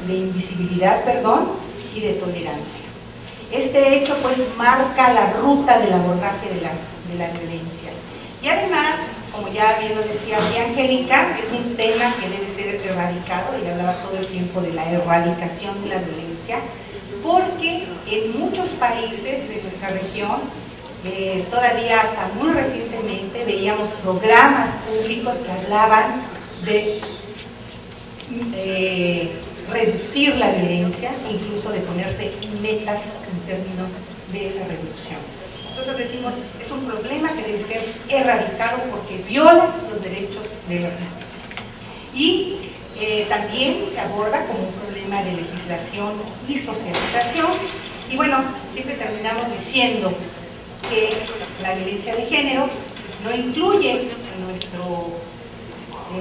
invisibilidad, y de tolerancia. Este hecho pues marca la ruta del abordaje de la violencia. Y además, como ya bien lo decía Angélica, es un tema que debe ser erradicado. Ella hablaba todo el tiempo de la erradicación de la violencia, porque en muchos países de nuestra región, todavía hasta muy recientemente, veíamos programas públicos que hablaban de reducir la violencia, incluso de ponerse metas en términos de esa reducción. Nosotros decimos, es un problema que debe ser erradicado porque viola los derechos de las mujeres. Y también se aborda como un problema de legislación y socialización. Y bueno, siempre terminamos diciendo que la violencia de género no incluye en nuestro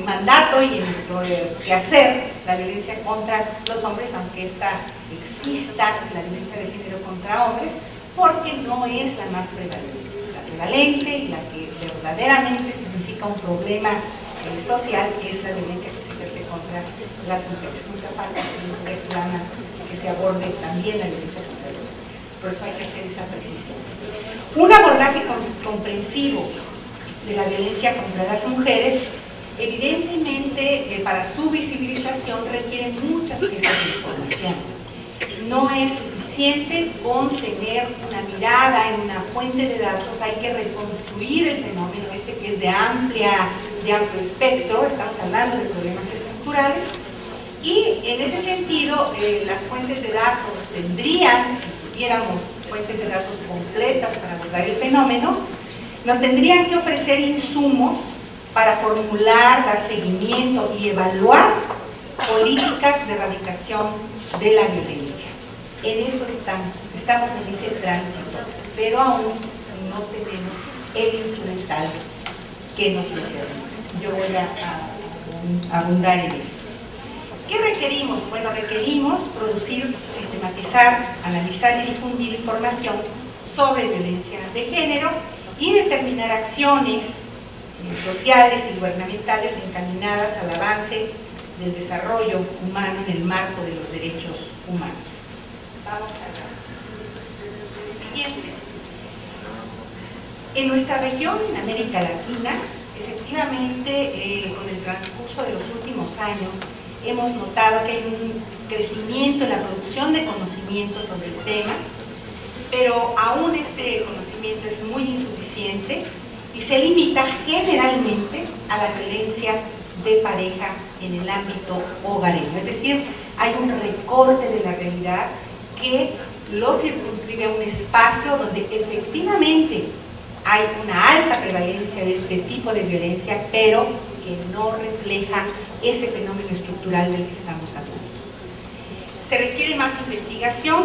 mandato y en nuestro quehacer la violencia contra los hombres, aunque esta exista, la violencia de género contra hombres, porque no es la más prevalente. La prevalente y la que verdaderamente significa un problema social es la violencia que se ejerce contra las mujeres. Nunca falta que se aborde también la violencia contra los hombres. Por eso hay que hacer esa precisión. Un abordaje comprensivo de la violencia contra las mujeres, evidentemente, para su visibilización requiere muchas piezas de información. No es suficiente con tener una mirada en una fuente de datos, hay que reconstruir el fenómeno que es de amplio espectro. Estamos hablando de problemas estructurales, y en ese sentido las fuentes de datos tendrían, si tuviéramos fuentes de datos completas para abordar el fenómeno, nos tendrían que ofrecer insumos para formular, dar seguimiento y evaluar políticas de erradicación de la violencia. En eso estamos en ese tránsito, pero aún no tenemos el instrumental que nos lo permite. Yo voy a abundar en esto. ¿Qué requerimos? Bueno, requerimos producir, sistematizar, analizar y difundir información sobre violencia de género y determinar acciones sociales y gubernamentales encaminadas al avance del desarrollo humano en el marco de los derechos humanos. Vamos a siguiente. En nuestra región, en América Latina, efectivamente, con el transcurso de los últimos años, hemos notado que hay un crecimiento en la producción de conocimiento sobre el tema, pero aún este conocimiento es muy insuficiente y se limita generalmente a la violencia de pareja en el ámbito hogareño. Es decir, hay un recorte de la realidad que lo circunscribe a un espacio donde efectivamente hay una alta prevalencia de este tipo de violencia, pero que no refleja ese fenómeno estructural del que estamos hablando. Se requiere más investigación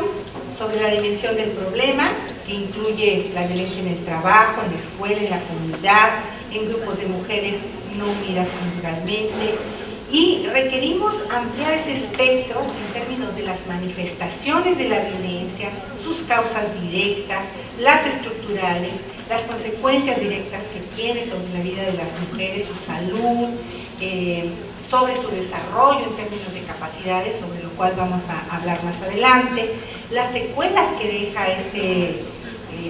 sobre la dimensión del problema, que incluye la violencia en el trabajo, en la escuela, en la comunidad, en grupos de mujeres no unidas conjugalmente, y requerimos ampliar ese espectro en términos de las manifestaciones de la violencia, sus causas directas, las estructurales, las consecuencias directas que tiene sobre la vida de las mujeres, su salud, sobre su desarrollo en términos de capacidades, sobre lo cual vamos a hablar más adelante, las secuelas que deja este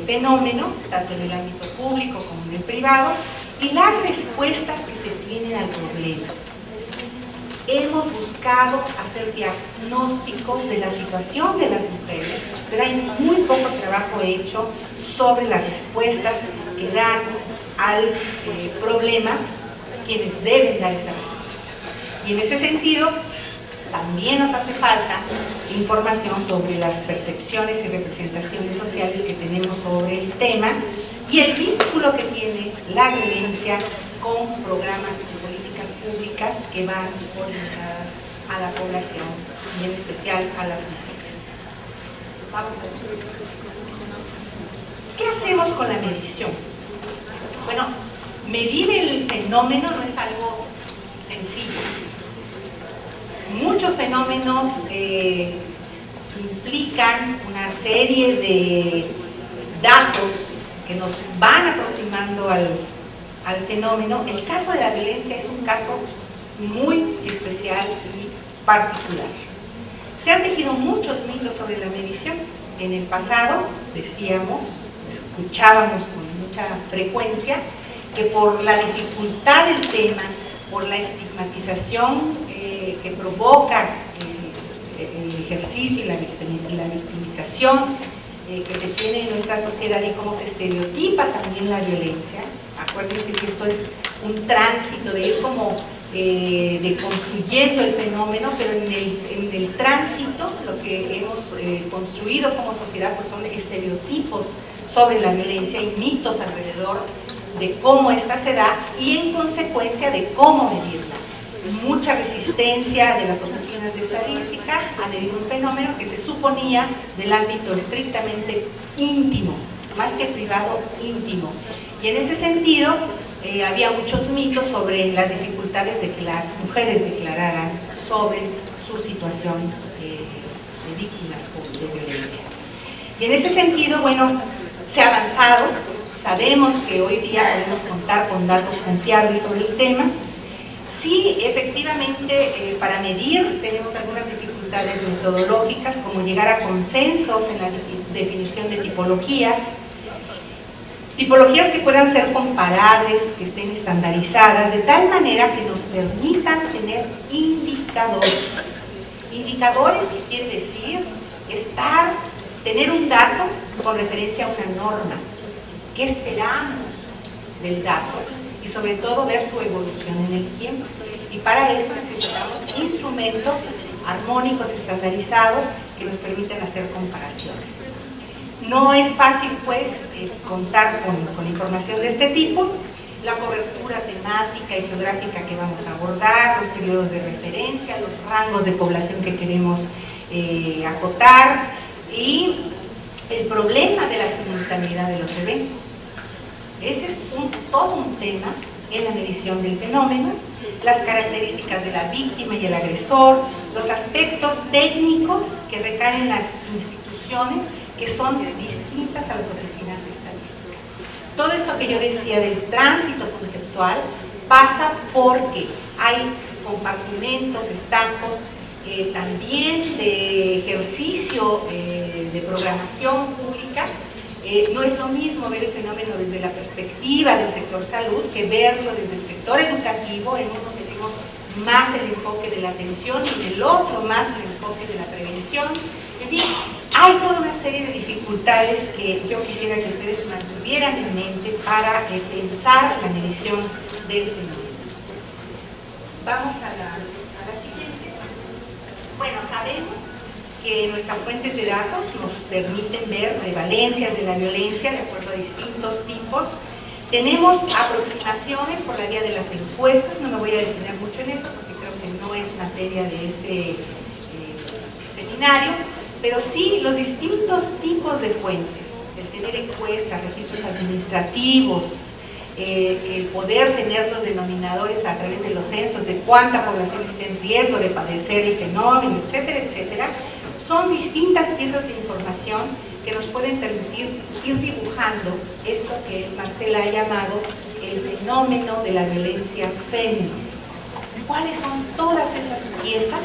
fenómeno, tanto en el ámbito público como en el privado, y las respuestas que se tienen al problema. Hemos buscado hacer diagnósticos de la situación de las mujeres, pero hay muy poco trabajo hecho sobre las respuestas que dan al problema quienes deben dar esa respuesta. Y en ese sentido, también nos hace falta información sobre las percepciones y representaciones sociales que tenemos sobre el tema y el vínculo que tiene la violencia con programas de políticas públicas que van orientadas a la población y en especial a las mujeres. Vamos a ver. ¿Qué hacemos con la medición? Bueno, medir el fenómeno no es algo sencillo. Muchos fenómenos implican una serie de datos que nos van aproximando al fenómeno. El caso de la violencia es un caso muy especial y particular. Se han tejido muchos mitos sobre la medición. En el pasado, decíamos, escuchábamos con mucha frecuencia, que por la dificultad del tema, por la estigmatización que provoca el ejercicio y la victimización que se tiene en nuestra sociedad y cómo se estereotipa también la violencia. Acuérdense que esto es un tránsito de ir como construyendo el fenómeno, pero en el tránsito lo que hemos construido como sociedad pues son estereotipos sobre la violencia y mitos alrededor de cómo ésta se da y en consecuencia de cómo medirla. Mucha resistencia de las oficinas de estadística a medir un fenómeno que se suponía del ámbito estrictamente íntimo, más que privado, íntimo. Y en ese sentido había muchos mitos sobre las dificultades de que las mujeres declararan sobre su situación de víctimas de violencia. Y en ese sentido, bueno, se ha avanzado, sabemos que hoy día podemos contar con datos confiables sobre el tema. Sí, efectivamente, para medir tenemos algunas dificultades metodológicas, como llegar a consensos en la definición de tipologías que puedan ser comparables, que estén estandarizadas, de tal manera que nos permitan tener indicadores. Indicadores que quiere decir tener un dato con referencia a una norma. ¿Qué esperamos del dato? Y sobre todo ver su evolución en el tiempo. Y para eso necesitamos instrumentos armónicos estandarizados que nos permitan hacer comparaciones. No es fácil, pues, contar con información de este tipo. La cobertura temática y geográfica que vamos a abordar, los periodos de referencia, los rangos de población que queremos acotar y el problema de la simultaneidad de los eventos. Ese es todo un tema en la medición del fenómeno, las características de la víctima y el agresor, los aspectos técnicos que recaen en las instituciones que son distintas a las oficinas de estadística. Todo esto que yo decía del tránsito conceptual pasa porque hay compartimentos, estancos, también de ejercicio de programación pública. No es lo mismo ver el fenómeno desde la perspectiva del sector salud que verlo desde el sector educativo. En uno tenemos más el enfoque de la atención y en el otro más el enfoque de la prevención. En fin, hay toda una serie de dificultades que yo quisiera que ustedes mantuvieran en mente para pensar la medición del fenómeno. Vamos a la siguiente. Bueno, sabemos que nuestras fuentes de datos nos permiten ver prevalencias de la violencia de acuerdo a distintos tipos. Tenemos aproximaciones por la vía de las encuestas, no me voy a detener mucho en eso porque creo que no es materia de este seminario, pero sí los distintos tipos de fuentes, el tener encuestas, registros administrativos, el poder tener los denominadores a través de los censos de cuánta población está en riesgo de padecer el fenómeno, etcétera, etcétera. Son distintas piezas de información que nos pueden permitir ir dibujando esto que Marcela ha llamado el fenómeno de la violencia feminicida. ¿Cuáles son todas esas piezas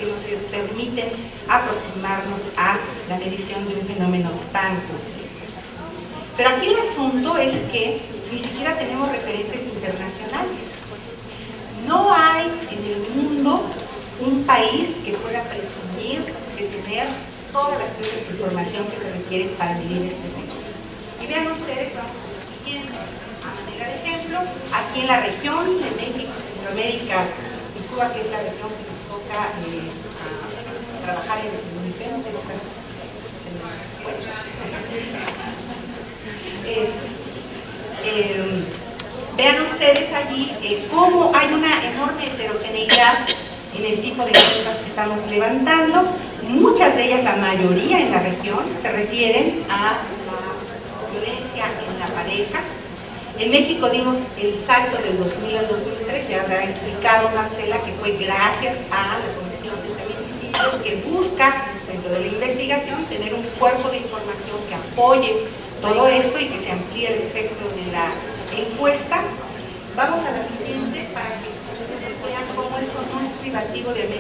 que nos permiten aproximarnos a la medición de un fenómeno tan complejo? Pero aquí el asunto es que ni siquiera tenemos referentes internacionales. No hay en el mundo un país que pueda presumir de tener todas las piezas de información que se requieren para medir este fenómeno. Y vean ustedes, vamos siguiendo a manera de ejemplo, aquí en la región de México, Centroamérica y Cuba, que es la región que nos toca trabajar en el municipio, vean ustedes allí cómo hay una enorme heterogeneidad en el tipo de encuestas que estamos levantando. Muchas de ellas, la mayoría en la región, se refieren a la violencia en la pareja. En México dimos el salto del 2000 al 2003, ya habrá explicado Marcela que fue gracias a la Comisión de Feminicidios que busca, dentro de la investigación, tener un cuerpo de información que apoye todo esto y que se amplíe el espectro de la encuesta. Vamos a la siguiente para que ustedes vean cómo esto no es privativo de América.